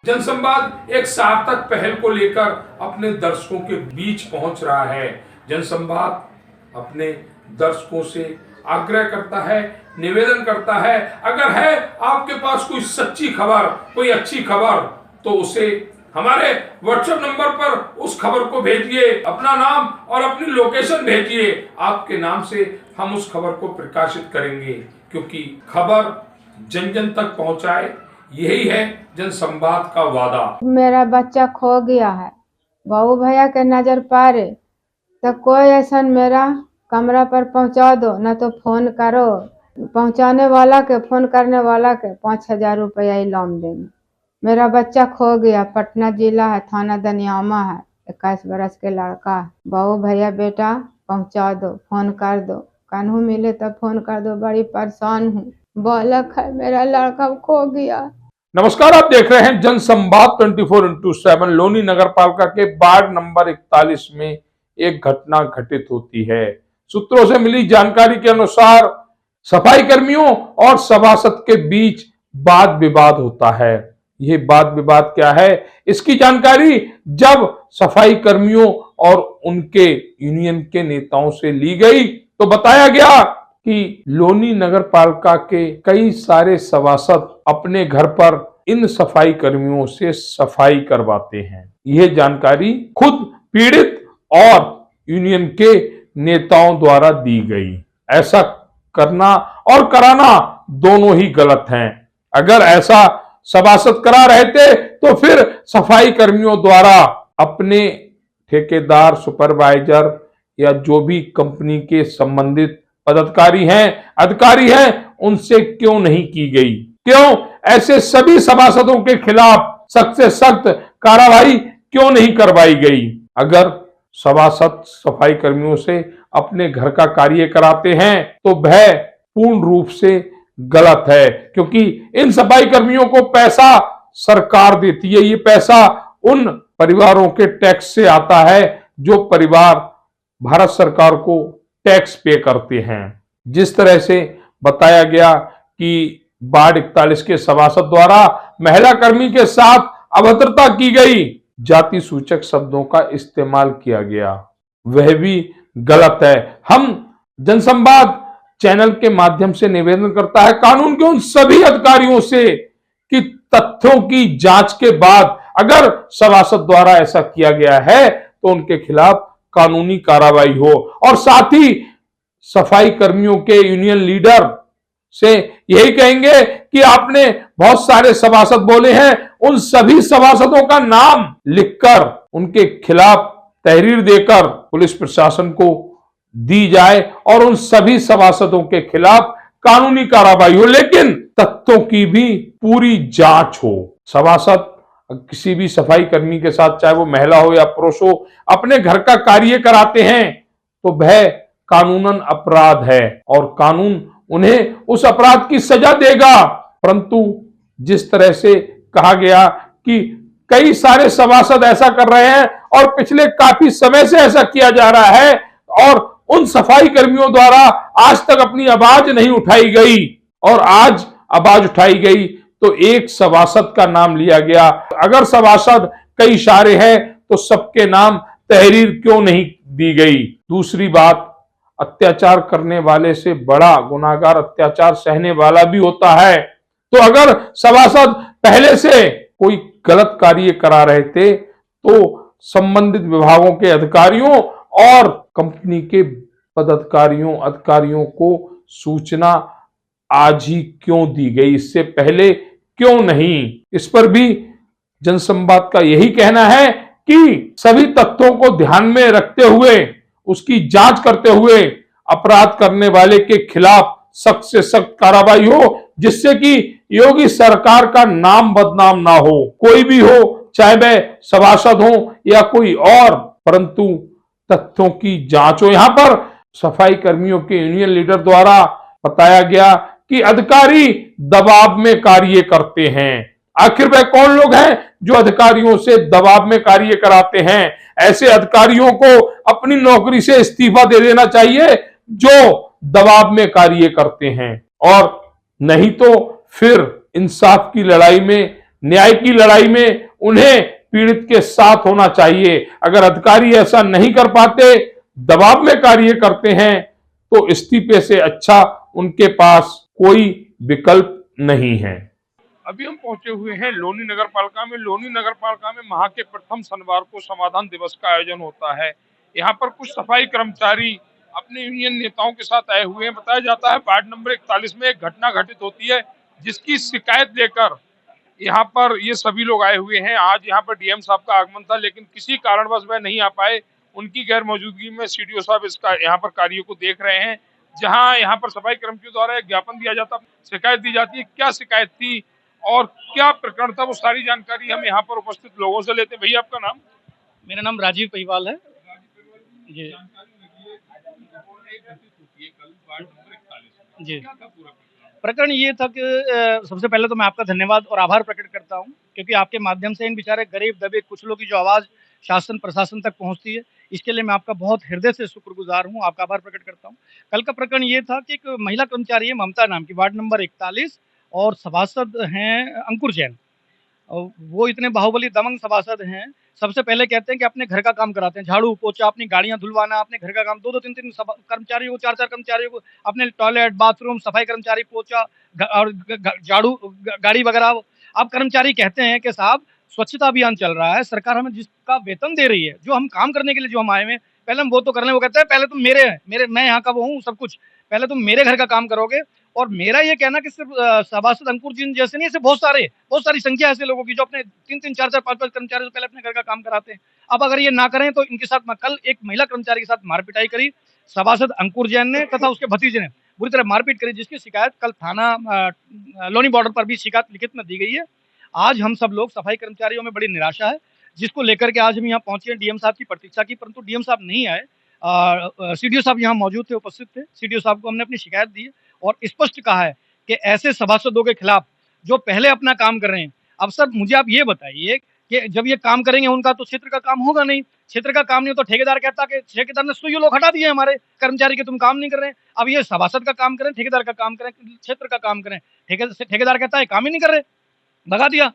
जनसंवाद एक सार्थक पहल को लेकर अपने दर्शकों के बीच पहुंच रहा है। जनसंवाद अपने दर्शकों से आग्रह करता है, निवेदन करता है, अगर है आपके पास कोई सच्ची खबर, कोई अच्छी खबर, तो उसे हमारे व्हाट्सएप नंबर पर उस खबर को भेजिए, अपना नाम और अपनी लोकेशन भेजिए। आपके नाम से हम उस खबर को प्रकाशित करेंगे, क्योंकि खबर जन जन तक पहुंचाए, यही है जनसंवाद का वादा। मेरा बच्चा खो गया है, बहू भैया के नजर पारे तो कोई ऐसा मेरा कमरा पर पहुंचा दो, न तो फोन करो, पहुंचाने वाला के फोन करने वाला के 5,000 रुपया इनाम देंगे। मेरा बच्चा खो गया, पटना जिला है, थाना दनियामा है, 21 बरस के लड़का है। बहू भैया बेटा पहुंचा दो, फोन कर दो, कान्हू मिले तो फोन कर दो, बड़ी परेशान हूँ, बालक है मेरा, लड़का खो गया। नमस्कार, आप देख रहे हैं जनसंवाद 24x7। लोनी नगर पालिका के वार्ड नंबर 41 में एक घटना घटित होती है। सूत्रों से मिली जानकारी के अनुसार सफाई कर्मियों और सभासद के बीच वाद विवाद होता है। ये वाद विवाद क्या है, इसकी जानकारी जब सफाई कर्मियों और उनके यूनियन के नेताओं से ली गई तो बताया गया कि लोनी नगर पालिका के कई सारे सभासद अपने घर पर इन सफाई कर्मियों से सफाई करवाते हैं। यह जानकारी खुद पीड़ित और यूनियन के नेताओं द्वारा दी गई। ऐसा करना और कराना दोनों ही गलत हैं। अगर ऐसा सभासद करा रहे थे तो फिर सफाई कर्मियों द्वारा अपने ठेकेदार, सुपरवाइजर या जो भी कंपनी के संबंधित पदाधिकारी हैं, अधिकारी हैं, उनसे क्यों नहीं की गई? क्यों ऐसे सभी सभासदों के खिलाफ सख्त से सख्त कार्रवाई क्यों नहीं करवाई गई? अगर सभासद सफाई कर्मियों से अपने घर का कार्य कराते हैं तो वह पूर्ण रूप से गलत है, क्योंकि इन सफाई कर्मियों को पैसा सरकार देती है। ये पैसा उन परिवारों के टैक्स से आता है जो परिवार भारत सरकार को टैक्स पे करते हैं। जिस तरह से बताया गया कि वार्ड 41 के सभासद द्वारा महिला कर्मी के साथ अभद्रता की गई, जाति सूचक शब्दों का इस्तेमाल किया गया, वह भी गलत है। हम जनसंवाद चैनल के माध्यम से निवेदन करता है कानून के उन सभी अधिकारियों से कि तथ्यों की जांच के बाद अगर सभासद द्वारा ऐसा किया गया है तो उनके खिलाफ कानूनी कार्रवाई हो, और साथ ही सफाई कर्मियों के यूनियन लीडर से यही कहेंगे कि आपने बहुत सारे सभासद बोले हैं, उन सभी सभासदों का नाम लिखकर उनके खिलाफ तहरीर देकर पुलिस प्रशासन को दी जाए और उन सभी सभासदों के खिलाफ कानूनी कार्रवाई हो, लेकिन तथ्यों की भी पूरी जांच हो। सभासद किसी भी सफाई कर्मी के साथ, चाहे वो महिला हो या पुरुष हो, अपने घर का कार्य कराते हैं तो वह कानूनन अपराध है और कानून उन्हें उस अपराध की सजा देगा। परंतु जिस तरह से कहा गया कि कई सारे सभासद ऐसा कर रहे हैं और पिछले काफी समय से ऐसा किया जा रहा है और उन सफाई कर्मियों द्वारा आज तक अपनी आवाज नहीं उठाई गई, और आज आवाज उठाई गई तो एक सभासद का नाम लिया गया। अगर सभासद कई सारे हैं तो सबके नाम तहरीर क्यों नहीं दी गई? दूसरी बात, अत्याचार करने वाले से बड़ा गुनाहगार अत्याचार सहने वाला भी होता है। तो अगर सभासद पहले से कोई गलत कार्य करा रहे थे तो संबंधित विभागों के अधिकारियों और कंपनी के अधिकारियों को सूचना आज ही क्यों दी गई, इससे पहले क्यों नहीं? इस पर भी जनसंवाद का यही कहना है कि सभी तथ्यों को ध्यान में रखते हुए, उसकी जांच करते हुए अपराध करने वाले के खिलाफ सख्त से सख्त कार्रवाई हो, जिससे कि योगी सरकार का नाम बदनाम ना हो। कोई भी हो, चाहे वह सभासद हो या कोई और, परंतु तथ्यों की जांच हो। यहां पर सफाई कर्मियों के यूनियन लीडर द्वारा बताया गया कि अधिकारी दबाव में कार्य करते हैं। आखिर वह कौन लोग हैं जो अधिकारियों से दबाव में कार्य कराते हैं? ऐसे अधिकारियों को अपनी नौकरी से इस्तीफा दे देना चाहिए जो दबाव में कार्य करते हैं, और नहीं तो फिर इंसाफ की लड़ाई में न्याय की लड़ाई में उन्हें पीड़ित के साथ होना चाहिए। अगर अधिकारी ऐसा नहीं कर पाते, दबाव में कार्य करते हैं, तो इस्तीफे से अच्छा उनके पास कोई विकल्प नहीं है। अभी हम पहुंचे हुए हैं लोनी नगर पालिका में। लोनी नगर पालिका में माह के प्रथम शनिवार को समाधान दिवस का आयोजन होता है। यहाँ पर कुछ सफाई कर्मचारी अपने यूनियन नेताओं के साथ आए हुए हैं। बताया जाता है वार्ड नंबर 41 में एक घटना घटित होती है, जिसकी शिकायत लेकर यहाँ पर ये सभी लोग आए हुए हैं। आज यहाँ पर डीएम साहब का आगमन था, लेकिन किसी कारणवश वह नहीं आ पाए। उनकी गैर मौजूदगी में सीडीओ साहब इसका यहाँ पर कार्य को देख रहे हैं। जहाँ यहाँ पर सफाई कर्मचारियों द्वारा एक ज्ञापन दिया जाता, शिकायत दी जाती है। क्या शिकायत थी और क्या प्रकरण था, वो सारी जानकारी हम यहाँ पर उपस्थित लोगों से लेते हैं। भैया, आपका नाम? मेरा नाम राजीव पहिवाल है जी। जी, प्रकरण ये था कि सबसे पहले तो मैं आपका धन्यवाद और आभार प्रकट करता हूँ, क्योंकि आपके माध्यम से इन बेचारे गरीब दबे कुछ लोगों की जो आवाज़ शासन प्रशासन तक पहुँचती है, इसके लिए मैं आपका बहुत हृदय से शुक्रगुजार हूँ, आपका आभार प्रकट करता हूँ। कल का प्रकरण ये था कि एक महिला कर्मचारी है ममता नाम की, वार्ड नंबर 41, और सभासद हैं अंकुर जैन। वो इतने बाहुबली दमंग सभासद हैं। सबसे पहले कहते हैं कि अपने घर का काम कराते हैं, झाड़ू पोछा, अपनी गाड़ियां धुलवाना, अपने घर का काम, 2-2 3-3 कर्मचारियों को, 4-4 कर्मचारियों को, अपने टॉयलेट बाथरूम सफाई कर्मचारी पोछा और झाड़ू गाड़ी वगैरह। अब कर्मचारी कहते हैं कि साहब स्वच्छता अभियान चल रहा है, सरकार हमें जिसका वेतन दे रही है, जो हम काम करने के लिए जो हम आए हुए हैं, पहले हम वो तो कर लें। वो कहते हैं पहले तुम मेरे मैं यहाँ का वो हूँ सब कुछ, पहले तुम मेरे घर का काम करोगे। और मेरा ये कहना कि सिर्फ सभासद अंकुर जी जैसे नहीं, ऐसे बहुत सारी संख्या ऐसे लोगों की जो अपने 3-3 4-4 5-5 कर्मचारी से पहले अपने घर का काम कराते हैं। अब अगर ये ना करें तो इनके साथ कल एक महिला कर्मचारी के साथ मारपिटाई करी सभासद अंकुर जैन ने तथा उसके भतीजे ने, बुरी तरह मारपीट करी, जिसकी शिकायत कल थाना लोनी बॉर्डर पर भी शिकायत लिखित में दी गई है। आज हम सब लोग सफाई कर्मचारियों में बड़ी निराशा है, जिसको लेकर के आज हम यहाँ पहुंचे हैं। डीएम साहब की प्रतीक्षा की, परंतु डीएम साहब नहीं आए। सीडीओ साहब यहाँ मौजूद थे, उपस्थित थे। सीडीओ साहब को हमने अपनी शिकायत दी है और स्पष्ट कहा है कि ऐसे सभासदों के खिलाफ जो पहले अपना काम कर रहे हैं। अब सर मुझे आप ये बताइए कि जब ये काम करेंगे, उनका तो क्षेत्र का काम होगा नहीं, क्षेत्र का काम नहीं हो तो ठेकेदार कहता कि ठेकेदार ने सुइयों लोग हटा दिए हमारे कर्मचारी के, तुम काम नहीं कर रहे हैं। अब ये सभासद का काम करें, ठेकेदार का काम करें, क्षेत्र का काम करें, ठेकेदार कहता है काम ही नहीं कर रहे, भगा दिया।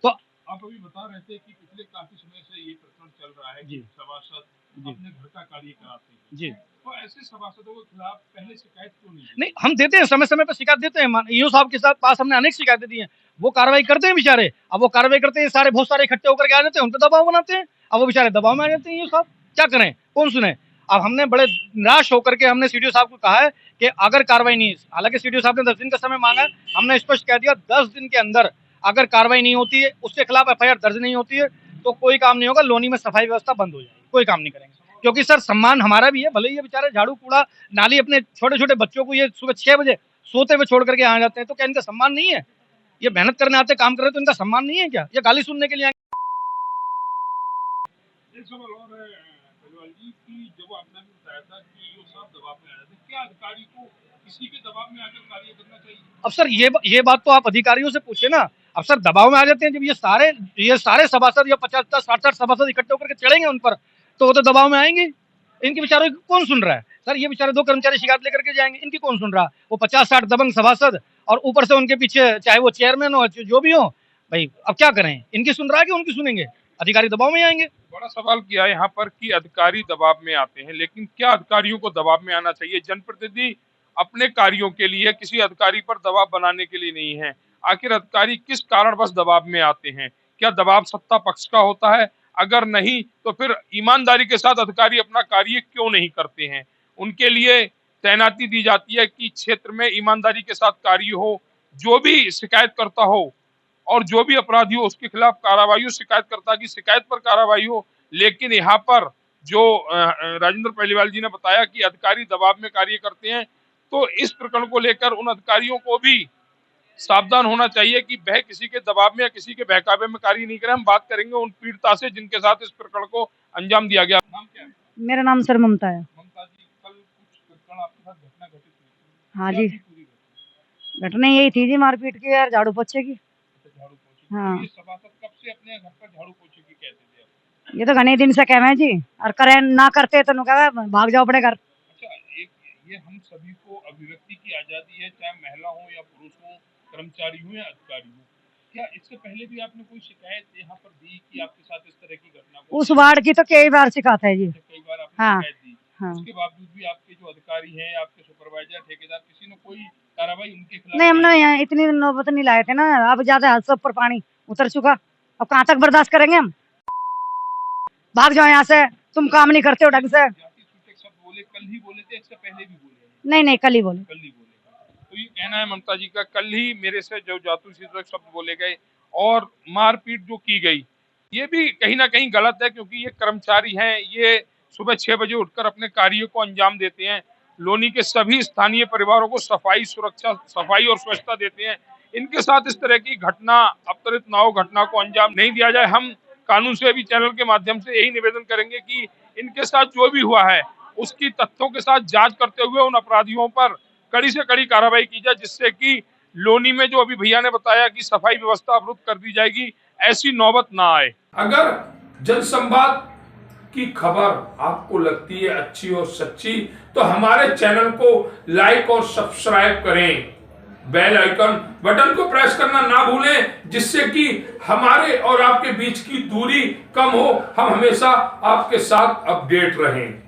तो आप अभी बता रहे थे कि पिछले काफी समय से ये प्रकरण चल रहा है कि सभासद अपने घर का कार्य कराते हैं जी, तो ऐसे सभासदों के खिलाफ पहले शिकायत क्यों नहीं हम देते हैं, समय समय पर शिकायत देते हैं। ईओ साहब के साथ पास हमने अनेक शिकायतें दी हैं, वो कार्रवाई करते हैं बेचारे। अब वो कार्रवाई करते हैं, सारे बहुत सारे इकट्ठे होकर के आ जाते हैं, उन पर दबाव बनाते हैं। अब वो बेचारे दबाव में आ जाते हैं। ईओ साहब क्या करें, कौन सुने। अब हमने बड़े निराश होकर के हमने सीडीओ साहब को कहा है कि अगर कार्रवाई नहीं, हालांकि सीडीओ साहब ने 10 दिन का समय मांगा है, हमने स्पष्ट कह दिया 10 दिन के अंदर अगर कार्रवाई नहीं होती है, उसके खिलाफ एफआईआर दर्ज नहीं होती है, तो कोई काम नहीं होगा। लोनी में सफाई व्यवस्था बंद हो जाएगी, कोई काम नहीं करेंगे। क्योंकि सर सम्मान हमारा भी है, भले ही ये बेचारे झाड़ू कूड़ा नाली अपने छोटे छोटे बच्चों को ये सुबह 6 बजे सोते हुए छोड़ करके आ जाते हैं, तो क्या इनका सम्मान नहीं है? ये मेहनत करने आते काम कर रहे, तो इनका सम्मान नहीं है क्या? ये गाली सुनने के लिए आए? एक सवाल और है परिवाल जी कि जब आपने भी बताया था कि ये सब दबाव में आ जाते हैं, क्या अधिकारी को किसी के दबाव में आकर कार्य करना चाहिए? अब सर ये बात तो आप अधिकारियों से पूछे ना। अब सर दबाव में आ जाते हैं जब ये सारे सभासद या 50-50 60-60 सभासद इकट्ठे होकर के चढ़ेंगे उन पर, तो वो तो दबाव में आएंगे। इनके बेचारों की कौन सुन रहा है सर? ये बेचारे 2 कर्मचारी शिकायत लेकर के जाएंगे, इनकी कौन सुन रहा? वो 50-60 दबंग सभासद और ऊपर से उनके पीछे चाहे वो चेयरमैन हो जो भी हो, भाई अब क्या करें? इनकी सुन रहा है कि उनकी सुनेंगे? अधिकारी दबाव में आएंगे। बड़ा सवाल किया है यहाँ पर कि अधिकारी दबाव में आते हैं, लेकिन क्या अधिकारियों को दबाव में आना चाहिए? जनप्रतिनिधि अपने कार्यों के लिए किसी अधिकारी पर दबाव बनाने के लिए नहीं है। आखिर अधिकारी किस कारणवश दबाव में आते हैं? क्या दबाव सत्ता पक्ष का होता है? अगर नहीं तो फिर ईमानदारी के साथ अधिकारी अपना कार्य क्यों नहीं करते हैं? उनके लिए तैनाती दी जाती है कि क्षेत्र में ईमानदारी के साथ कार्य हो, जो भी शिकायत करता हो और जो भी अपराधी हो उसके खिलाफ कार्रवाई हो, शिकायतकर्ता की शिकायत पर कार्रवाई हो। लेकिन यहाँ पर जो राजेंद्र पहलीवाल जी ने बताया कि अधिकारी दबाव में कार्य करते हैं, तो इस प्रकरण को लेकर उन अधिकारियों को भी सावधान होना चाहिए कि वह किसी के दबाव में या किसी के बहकावे में कार्य नहीं करें। हम बात करेंगे उन पीड़िता से जिनके साथ इस प्रकरण को अंजाम दिया गया। नाम क्या है? मेरा नाम सर ममता है। ममता जी, कल कुछ प्रकरण आपके साथ घटना घटित हुई? हाँ जी, घटना यही थी जी, मारपीट की और झाड़ू पोछे की। झाड़ू पोछे? हाँ, ये सभासद कब से अपने घर पर झाड़ू पोछे की कहते थे? ये तो घने दिन से कह जी, और करे ना करते तो भाग जाओ अपने घर। अच्छा, एक ये हम सभी को अभिव्यक्ति की आजादी है, चाहे महिला हो या पुरुष हो, कर्मचारी हो या अधिकारी हो, क्या इससे पहले भी आपने कोई शिकायत यहाँ पर दी कि आपके साथ इस तरह की घटना को? उस वार्ड की तो कई बार शिकायत है जी। कई बार आपने हाँ शिकायत दी, हाँ। उसके बावजूद भी आपके जो अधिकारी हैं, आपके सुपरवाइजर, ठेकेदार, किसी ने कोई कार्रवाई उनके खिलाफ नहीं हमने यहाँ इतनी नौबत नहीं लाए थे ना, अब ज्यादा हद से ऊपर पानी उतर चुका, अब कहाँ तक बर्दाश्त करेंगे हम। भाग जाओ यहाँ से, तुम काम नहीं करते हो ढंग से। जाति सूचक शब्द बोले, कल ही बोले थे, इससे पहले भी बोले? नहीं नहीं कल ही बोले। कल ही बोले। तो ये कहना है ममता जी का, कल ही मेरे से जो जाति सूचक शब्द बोले गए और मारपीट जो की गई, ये भी कहीं ना कहीं गलत है, क्योंकि ये कर्मचारी हैं, ये सुबह 6 बजे उठकर अपने कार्य को अंजाम देते हैं, लोनी के सभी स्थानीय परिवारों को सफाई सुरक्षा, सफाई और स्वच्छता देते हैं। इनके साथ इस तरह की घटना अवतरित ना हो, घटना को अंजाम नहीं दिया जाए। हम कानून से भी चैनल के माध्यम से यही निवेदन करेंगे कि इनके साथ जो भी हुआ है उसकी तथ्यों के साथ जांच करते हुए उन अपराधियों पर कड़ी से कड़ी कार्रवाई की जाए, जिससे कि लोनी में जो अभी भैया ने बताया कि सफाई व्यवस्था अवरुद्ध कर दी जाएगी, ऐसी नौबत ना आए। अगर जनसंवाद की खबर आपको लगती है अच्छी और सच्ची, तो हमारे चैनल को लाइक और सब्सक्राइब करें, बेल आइकन बटन को प्रेस करना ना भूलें, जिससे कि हमारे और आपके बीच की दूरी कम हो, हम हमेशा आपके साथ अपडेट रहें।